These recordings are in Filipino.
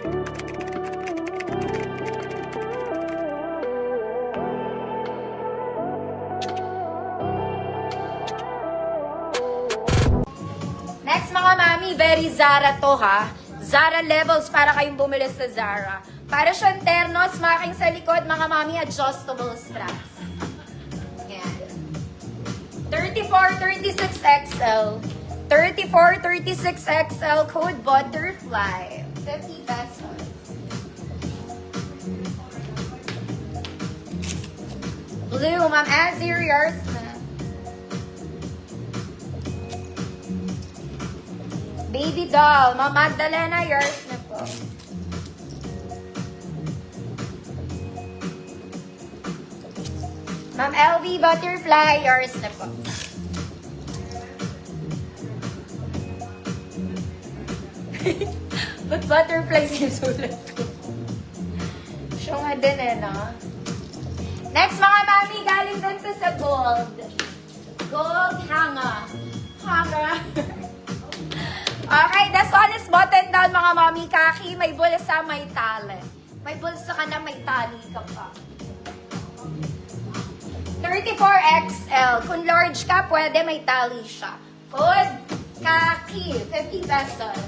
Next mga mami, very Zara to ha. Zara levels para kayong bumili sa Zara. Para siyang ternos, making sa likod mga mami, adjustable straps. Ayan. 34-36XL. 34-36XL, code BUTTERFLY. 50 pesos. Blue, Ma'am Azir, yours na. Baby doll, Ma'am Magdalena, yours na po. Ma'am LV, butterfly, yours na po. Ba't butterfly sinusulat ko? Siya nga din eh, no? Next mga mami, galing dun to sa gold. Gold hanger. Hanger. Okay, this one is button down mga mami. Kaki, may bulsa, may tali. May bulsa ka na, may tali ka pa. 34XL. Kung large ka, pwede may tali siya. Good. Kaki, 50 pesos.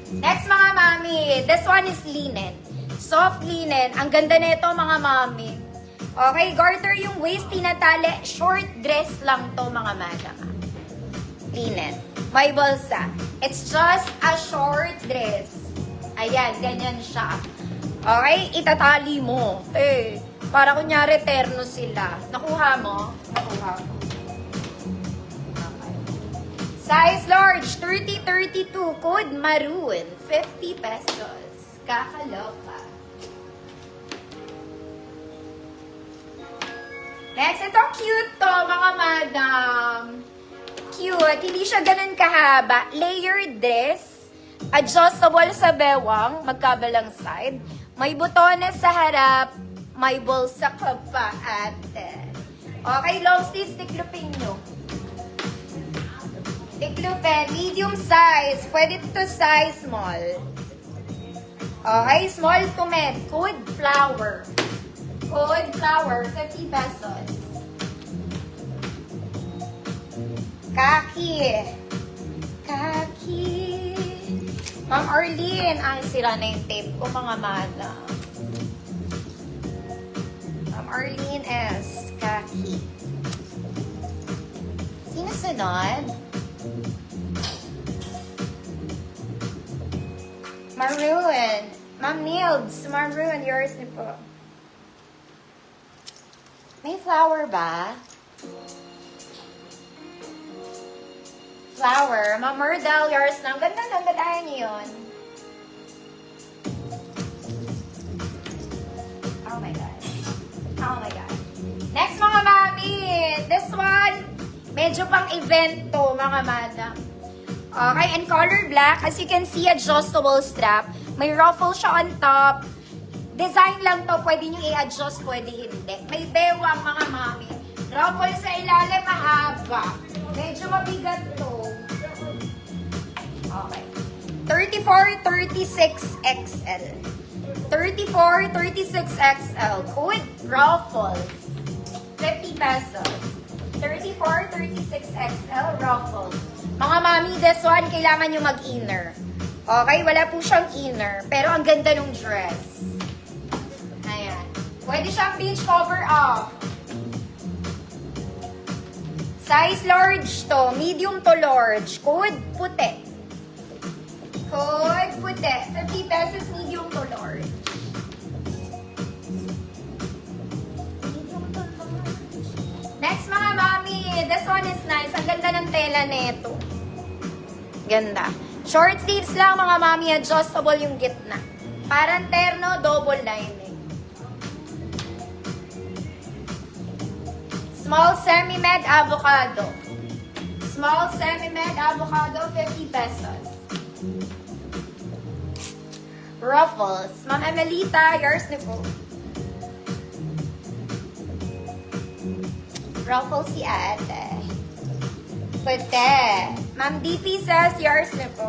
Next mga mami, this one is linen. Soft linen. Ang ganda nito mga mami. Okay, garter yung waist, tinatali. Short dress lang to mga madam. Linen. May bulsa. It's just a short dress. Ayan, ganyan siya. Okay, itatali mo. Para kunyari terno sila. Nakuha mo? Nakuha mo. Okay. Size large, 30-32. Code maroon, 50 pesos. Kakaloka. Next, ito cute to, mga madam. Cute. Hindi siya ganun kahaba. Layered dress. Adjustable sa bewang. Magkabalang side. May butones sa harap. May bulsa ka pa, ate. Okay, long sleeves. Tiklupin nyo. Tiklupin. Medium size. Pwede to size small. Okay, small to med. Code flower. Code flower. 50 pesos. Kaki. Kaki. Ma'am Arlene. Ay, sira na yung tape ko, mga madam. Ma'am Arlene S. Kaki. Sino sunod? Maroon. Ma'am Nilds. Maroon. Yours na po. May flower ba? Flower. Ma'am Murdal, yours na. Ang ganda lang. Gadayan niyo yun. Oh my God. Oh my God. Next mga mami. This one, medyo pang event to, mga madam. Okay, and color black. As you can see, adjustable strap. May ruffle siya on top. Design lang to. Pwede nyo i-adjust, pwede hindi. May bewang, mga mami. Ruffle sa ilalim, mahaba. Medyo mabigat to. Okay. 34-36XL. 34-36XL. Code Ruffles. 50 pesos. 34-36XL Ruffles. Mga mami, this one, kailangan nyo mag-inner. Okay? Wala po siyang inner. Pero ang ganda ng dress. Ayan. Pwede siyang beach cover up. Size large to. Medium to large. Code puti. Code puti. 50 pesos medium to large. Medium to large. Next mga mami. This one is nice. Ang ganda ng tela nito. Ganda. Short sleeves lang mga mami. Adjustable yung gitna. Parang terno, double lining. Small semi-med avocado. Small semi-med avocado, 50 pesos. Ruffles. Ma'am Emelita, yours na po. Ruffles si ate. Puti. Ma'am DP says, yours na po.